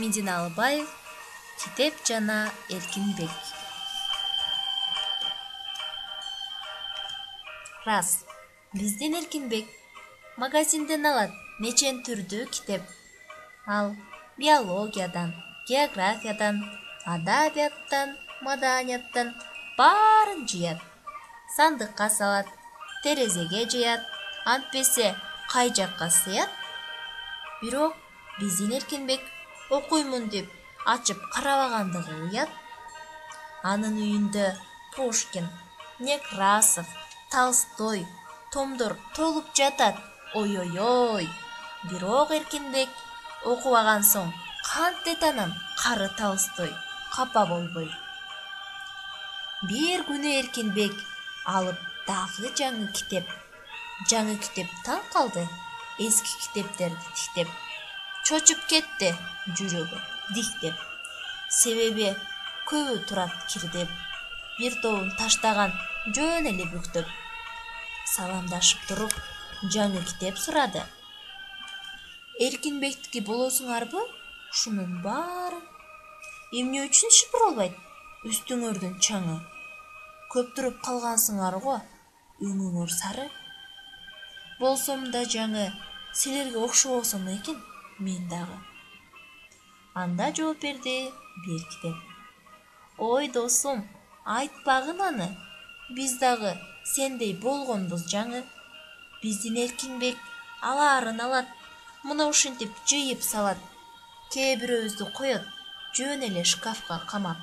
Медина Албаев, Китеп жана Эркинбек. Рас, биздин Эркинбек магазинден алат нечен түрдүү китеп. Ал биологиядан, географиядан, адабияттан, маданияттан баарын жыят. Сандыкка салат, терезеге жыят, антпесе кай жакка сыят. Бирок биздин Эркинбек окуймун деп ачып карабагандыгы уят. Анын үйүндө Пушкин, Некрасов, Толстой томдор толуп жатат. Ой-ой-ой. Бирок Эркинбек окубаган соң кантет анан кары Толстой капа болбой. Бир күнү Эркинбек алып дагы жаңы китеп таң калды. Эски китептерди тиктеп, чочуп кетти жүрөгү диктеп. Себеби көбү турат кирдеп, бир тобун таштаган жөн эле бүктөп. Саламдашып туруп, жаңы китеп сурады. Эркинбектики болосуңарбы? Ушунун баары. Эмне үчүн шыпыр болбойт? Үстүңөрдүн чаңы. Көп туруп калгансыңар го, өңүңөр сары. Болсом да жаңы, силерге окшобосом экен, мен дагы. Анда жооп берди бир китеп. Ой досум, айтпагын аны. Биз дагы сендей болгонбуз жаңы. Биздин Эркинбек алаарын алат, мына ушинтип жыйып салат. Кээ бирөөбүздү коет, жөн эле шкафка камап.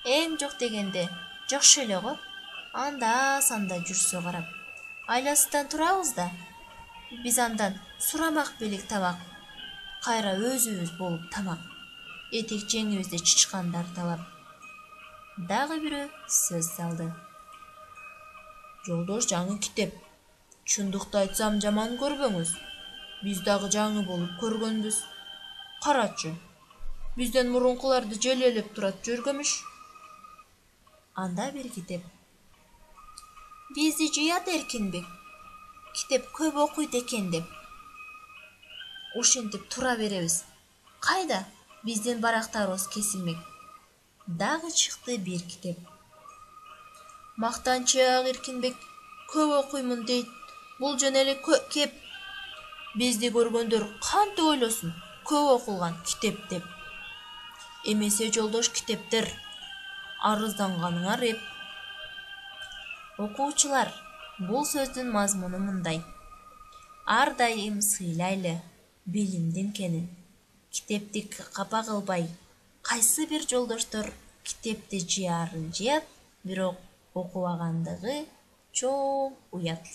Эң жок дегенде жакшы эле го. Анда-санда жүрсө карап. Айласыздан турабыз да. Биз андан сурамак белек табак. Кайра өзүбүз болуп тамак. Этек жеңибизде чычкандар талап. Дагы бирөө сөз салды. Жолдош, жаңы китеп. Чындыкты айтсам жаман көрбөңүз. Биз дагы жаңы болуп көргөнбүз. Карачы. Бизден мурункуларды желелеп турат жөргөмүш. Анда бир китеп. Бизди жыят Эркинбек. Китеп көп окуйт экен деп. Ушинтип тура беребиз. Кайда биздин барактарыбыз кесилмек. Дагы чыкты бир китеп. Мактанчак Эркинбек көп окуймун дейт. Бул жөн эле кеп. Бизди көргөндөр кантип ойлосун? Көп окулган китеп деп. Эмесе жолдош китептер. Арызданганыңар эп. Окуучулар, бул сөздүн мазмуну мындай. Ар дайым сыйлайлы билимдин кенин. Китепти капа кылбай, кайсы бир жолдоштор китепти жыяарын жыят, бирок окубагандыгы чоң уят.